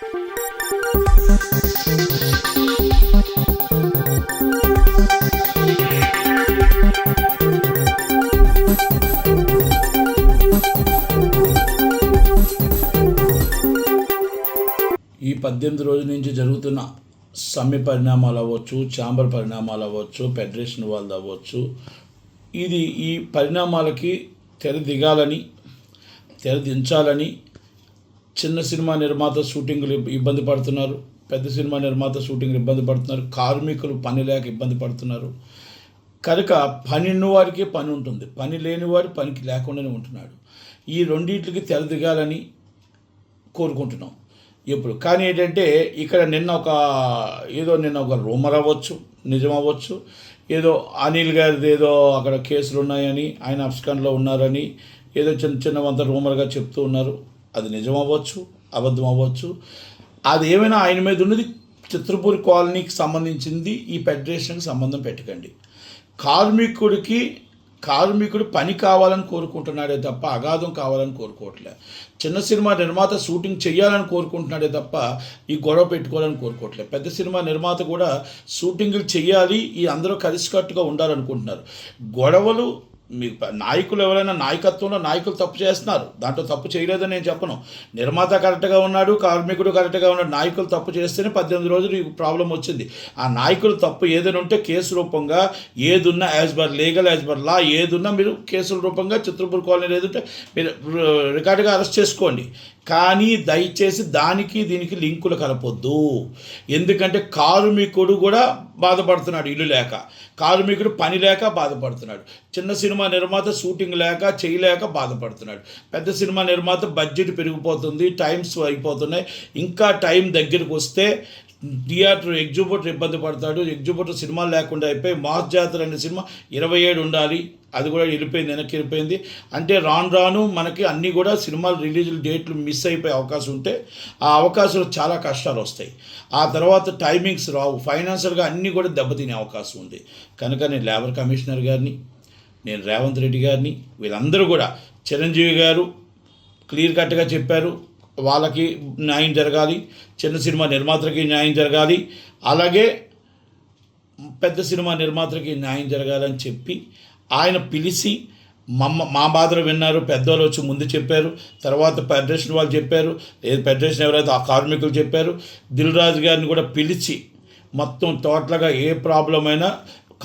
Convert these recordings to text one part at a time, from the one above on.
ఈ 18 రోజుల నుంచి జరుగుతున్న సమ్మె పరిణామాలు అవ్వచ్చు, ఛాంబర్ పరిణామాలు అవ్వచ్చు, ఫెడరేషన్ వాళ్ళది అవ్వచ్చు, ఈ పరిణామాలకి తెర దించాలని చిన్న సినిమా నిర్మాత షూటింగ్లు ఇబ్బంది పడుతున్నారు, పెద్ద సినిమా నిర్మాత షూటింగ్లు ఇబ్బంది పడుతున్నారు, కార్మికులు పని లేక ఇబ్బంది పడుతున్నారు. కనుక పని ఉన్నవారికి పని ఉంటుంది, పని లేని వారి పనికి లేకుండానే ఉంటున్నాడు. ఈ రెండింటికి తెర దిగాలని కోరుకుంటున్నాం ఇప్పుడు. కానీ ఏంటంటే ఇక్కడ నిన్న ఒక రూమర్ అవ్వచ్చు, నిజం అవ్వచ్చు, ఏదో అనిల్ గారిది ఏదో అక్కడ కేసులు ఉన్నాయని, ఆయన అబ్స్కాండ్లో ఉన్నారని ఏదో చిన్నవంత రూమర్గా చెప్తూ ఉన్నారు. అది నిజం అవ్వచ్చు, అబద్ధం అవ్వచ్చు. అది ఏమైనా ఆయన మీద ఉన్నది చిత్రపూరి కాలనీకి సంబంధించింది. ఈ ఫెడరేషన్కి సంబంధం పెట్టకండి. కార్మికుడు పని కావాలని కోరుకుంటున్నాడే తప్ప అగాధం కావాలని కోరుకోవట్లే. చిన్న సినిమా నిర్మాత షూటింగ్ చేయాలని కోరుకుంటున్నాడే తప్ప ఈ గొడవ పెట్టుకోవాలని కోరుకోవట్లే. పెద్ద సినిమా నిర్మాత కూడా షూటింగ్లు చేయాలి, ఈ అందరూ కలిసికట్టుగా ఉండాలనుకుంటున్నారు. గొడవలు మీ నాయకులు ఎవరైనా నాయకత్వంలో నాయకులు తప్పు చేస్తున్నారు, దాంట్లో తప్పు చేయలేదని నేను చెప్పను. నిర్మాత కరెక్ట్గా ఉన్నాడు, కార్మికుడు కరెక్ట్గా ఉన్నాడు. నాయకులు తప్పు చేస్తేనే 18 రోజులు ఈ ప్రాబ్లం వచ్చింది. ఆ నాయకులు తప్పు ఏదైనా ఉంటే కేసు రూపంగా ఏదున్నా as per legal as per law ఏదున్నా మీరు కేసుల రూపంగా చిత్రపూర్ కాలనీ ఏదంటే మీరు రికార్డుగా అరెస్ట్ చేసుకోండి. కానీ దయచేసి దీనికి లింకులు కలపొద్దు. ఎందుకంటే కార్మికుడు కూడా బాధపడుతున్నాడు, ఇల్లు లేక, కార్మికుడు పని లేక బాధపడుతున్నాడు, చిన్న సినిమా నిర్మాత షూటింగ్ లేక చేయలేక బాధపడుతున్నాడు, పెద్ద సినిమా నిర్మాత బడ్జెట్ పెరిగిపోతుంది, టైమ్స్ అయిపోతున్నాయి, ఇంకా టైం దగ్గరికి వస్తే థియేటర్ ఎగ్జిబిటర్ ఇబ్బంది పడతాడు. ఎగ్జిబిటర్ సినిమాలు లేకుండా అయిపోయి మాస్ జాతర అనే సినిమా 27 ఉండాలి, అది కూడా వెనక్కి వెళ్ళిపోయింది. అంటే రాను మనకి అన్నీ కూడా సినిమాలు రిలీజ్ డేట్లు మిస్ అయిపోయే అవకాశం ఉంటే ఆ అవకాశాలు చాలా కష్టాలు వస్తాయి. ఆ తర్వాత టైమింగ్స్ రావు, ఫైనాన్షియల్గా అన్నీ కూడా దెబ్బతినే అవకాశం ఉంది. కనుక నేను లేబర్ కమిషనర్ గారిని, నేను రేవంత్ రెడ్డి గారిని, వీళ్ళందరూ కూడా, చిరంజీవి గారు క్లియర్ కట్గా చెప్పారు, వాళ్ళకి న్యాయం జరగాలి, చిన్న సినిమా నిర్మాతలకి న్యాయం జరగాలి, అలాగే పెద్ద సినిమా నిర్మాతలకి న్యాయం జరగాలని చెప్పి ఆయన పిలిచి మా బాధలు విన్నారు. పెద్దవాళ్ళు వచ్చి ముందు చెప్పారు, తర్వాత ఫెడరేషన్ వాళ్ళు చెప్పారు, ఫెడరేషన్ ఎవరైతే ఆ కార్మికులు చెప్పారు. దిల్ రాజు గారిని కూడా పిలిచి మొత్తం టోటల్గా ఏ ప్రాబ్లం అయినా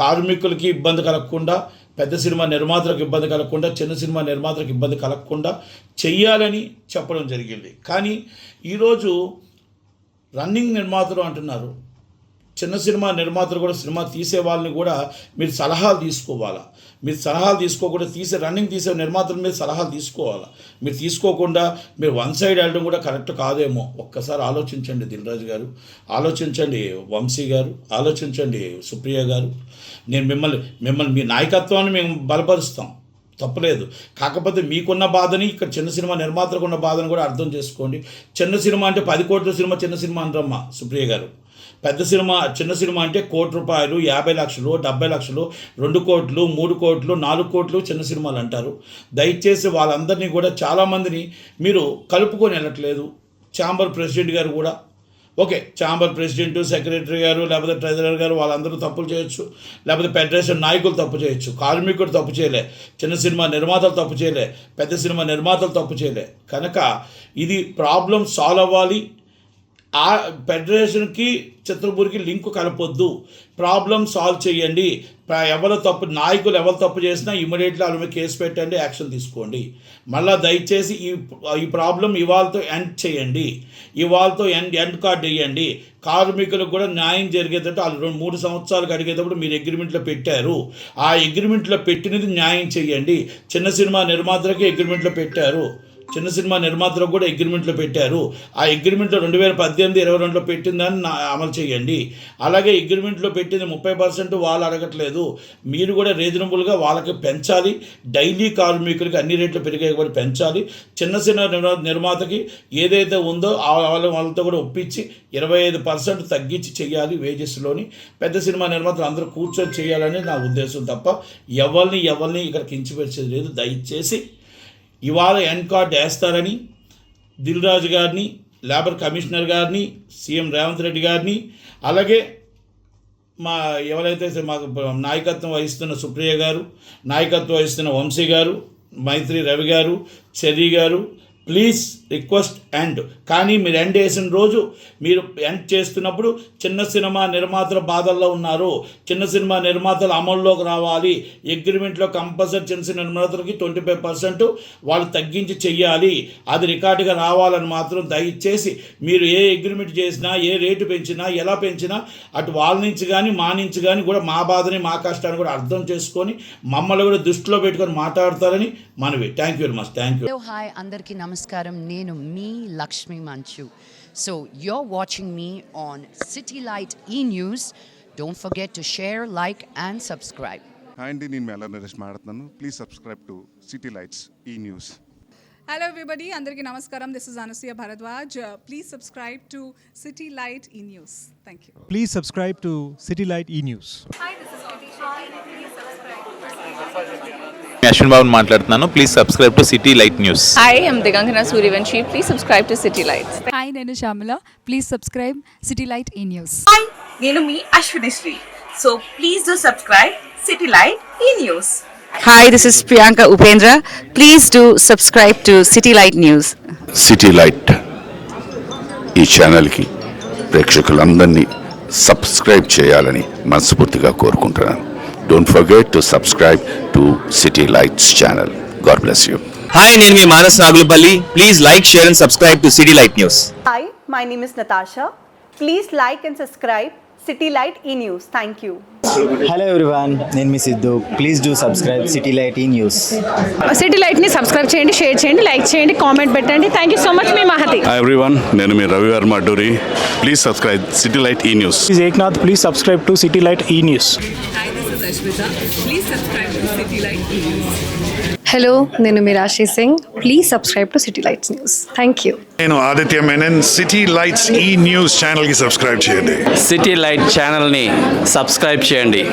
కార్మికులకి ఇబ్బంది కలగకుండా, పెద్ద సినిమా నిర్మాతలకు ఇబ్బంది కలగకుండా, చిన్న సినిమా నిర్మాతలకు ఇబ్బంది కలగకుండా చెయ్యాలని చెప్పడం జరిగింది. కానీ ఈరోజు రన్నింగ్ నిర్మాతలు అంటున్నారు. చిన్న సినిమా నిర్మాతలు కూడా సినిమా తీసే వాళ్ళని కూడా మీరు సలహాలు తీసుకోవాలా. మీరు సలహాలు తీసుకోకుండా రన్నింగ్ తీసే నిర్మాతల మీద సలహాలు తీసుకోవాలా. మీరు తీసుకోకుండా మీరు వన్ సైడ్ వెళ్ళడం కూడా కరెక్ట్ కాదేమో. ఒక్కసారి ఆలోచించండి దిల్ రాజు గారు, ఆలోచించండి వంశీ గారు, ఆలోచించండి సుప్రియ గారు. నేను మిమ్మల్ని మీ నాయకత్వాన్ని మేము బలపరుస్తాం, తప్పలేదు. కాకపోతే మీకున్న బాధని, ఇక్కడ చిన్న సినిమా నిర్మాతలకు ఉన్న బాధను కూడా అర్థం చేసుకోండి. చిన్న సినిమా అంటే 10 కోట్ల సినిమా చిన్న సినిమా అంటారమ్మా సుప్రియ గారు. చిన్న సినిమా అంటే ₹1 కోటి, 50 లక్షలు, 70 లక్షలు, 2 కోట్లు, 3 కోట్లు, 4 కోట్లు చిన్న సినిమాలు అంటారు. దయచేసి వాళ్ళందరినీ కూడా చాలామందిని మీరు కలుపుకొని వెళ్ళట్లేదు. ఛాంబర్ ప్రెసిడెంట్ గారు కూడా ఓకే, ఛాంబర్ ప్రెసిడెంట్, సెక్రటరీ గారు, లేకపోతే ట్రెజరర్ గారు వాళ్ళందరూ తప్పులు చేయొచ్చు, లేకపోతే ఫెడరేషన్ నాయకులు తప్పు చేయొచ్చు, కార్మికుడు తప్పు చేయలే, చిన్న సినిమా నిర్మాతలు తప్పు చేయలే, పెద్ద సినిమా నిర్మాతలు తప్పు చేయలే. కనుక ఇది ప్రాబ్లం సాల్వ్ అవ్వాలి. ఆ ఫెడరేషన్కి చిత్రపూర్కి లింకు కలపొద్దు, ప్రాబ్లం సాల్వ్ చేయండి. నాయకులు ఎవరు తప్పు చేసినా ఇమీడియట్లీ వాళ్ళ మీద కేసు పెట్టండి, యాక్షన్ తీసుకోండి. మళ్ళీ దయచేసి ఈ ప్రాబ్లం ఇవాళతో ఎండ్ చేయండి, ఇవాళతో ఎండ్ కార్డ్ వేయండి. కార్మికులకు కూడా న్యాయం జరిగేటట్టు వాళ్ళు 3 సంవత్సరాలకు అడిగేటప్పుడు మీరు అగ్రిమెంట్లో పెట్టారు, ఆ అగ్రిమెంట్లో పెట్టినది న్యాయం చేయండి. చిన్న సినిమా నిర్మాతలకి అగ్రిమెంట్లో పెట్టారు, చిన్న సినిమా నిర్మాతలకు కూడా అగ్రిమెంట్లో పెట్టారు. ఆ అగ్రిమెంట్లో 2018-22లో పెట్టిందని అమలు చేయండి. అలాగే అగ్రిమెంట్లో పెట్టింది 30% వాళ్ళు అడగట్లేదు, మీరు కూడా రీజనబుల్గా వాళ్ళకి పెంచాలి. డైలీ కార్మికులకి అన్ని రేట్లు పెరిగేయబడి పెంచాలి. చిన్న సినిమా నిర్మాతకి ఏదైతే ఉందో వాళ్ళతో కూడా ఒప్పించి 25% తగ్గించి చేయాలి వేజెస్లోని. పెద్ద సినిమా నిర్మాతలు అందరూ కూర్చొని చేయాలని నా ఉద్దేశం తప్ప ఎవరిని ఇక్కడ కించపరిచేది లేదు. దయచేసి ఇవాళ ఎండ్ కార్డ్ వేస్తారని దిల్ రాజు గారిని, లేబర్ కమిషనర్ గారిని, సీఎం రేవంత్ రెడ్డి గారిని, అలాగే మా ఎవరైతే మాకు నాయకత్వం వహిస్తున్న సుప్రియ గారు, నాయకత్వం వహిస్తున్న వంశీ గారు, మైత్రి రవి గారు, చెర్రీ గారు, ప్లీజ్ రిక్వెస్ట్ ఎండ్. కానీ మీరు ఎండ్ వేసిన రోజు మీరు ఎండ్ చేస్తున్నప్పుడు చిన్న సినిమా నిర్మాతల బాధల్లో ఉన్నారు. చిన్న సినిమా నిర్మాతలు అమల్లోకి రావాలి. అగ్రిమెంట్లో కంపల్సరీ చిన్న సినిమా నిర్మాతలకి 25% వాళ్ళు తగ్గించి చెయ్యాలి. అది రికార్డుగా రావాలని మాత్రం దయచేసి మీరు ఏ అగ్రిమెంట్ చేసినా, ఏ రేటు పెంచినా, ఎలా పెంచినా అటు వాళ్ళ నుంచి కానీ మా నుంచి కానీ కూడా మా బాధని, మా కష్టాన్ని కూడా అర్థం చేసుకొని మమ్మల్ని కూడా దృష్టిలో పెట్టుకొని మాట్లాడతారని మనవి. Thank you very much. Thank you. Hi, అందరికీ నమస్కారం. నేను మీ లక్ష్మీ మంచు. So you're watching me on City Light E-News. Don't forget to share, like and subscribe. Hi అండి, నేను మేళ నరేష్ మాట్లాడుతున్నాను. Please subscribe to City Lights E news. Hello everybody, Andarki Namaskaram. This is Anusuya Bharadwaj. Please subscribe to City Light E-News. Thank you. Please subscribe to City Light E-News. Ashwin Babu మాట్లాడుతున్నాను. Please subscribe to City Light News. Hi, I'm Digangana Suryavanshi. Please subscribe to City Lights. Hi, నేను Shyamala. Please subscribe City Light E News. Hi, నేను మీ Ashwini Sri. So please do subscribe City Light E News. Hi, this is Priyanka Upendra. Please do subscribe to City Light News. City Light E ఛానల్కి ప్రేక్షకులందరినీ subscribe చేయాలని మనస్ఫూర్తిగా కోరుకుంటున్నాను. Don't forget to subscribe to City Lights channel. God bless you. Hi, నేను మీ Manas Nagulapalli. Please like, share and subscribe to City Light News. Hi, my name is Natasha. Please like and subscribe City Light E-News. Thank you. Hello everyone, నేను మీ Siddhu. Please do subscribe City Light E News. City లైట్ని subscribe చేయండి, share చేయండి, like చేయండి, comment పెట్టండి. Thank you so much. మీ Mahathi. Hi everyone, నేను మీ Ravi Varma Adduri. Please subscribe City Light E News. This is Eknath. Please subscribe to City Light E-News. Hi, this is Ashmita. Please subscribe to City Light E-News. Hello, నేను మీరాశి Singh. Please subscribe to City Lights News. Thank you. నేను Aditya Menon. City Lights E News ఛానల్కి subscribe చేయండి. City Light ఛానల్ని subscribe చేయండి.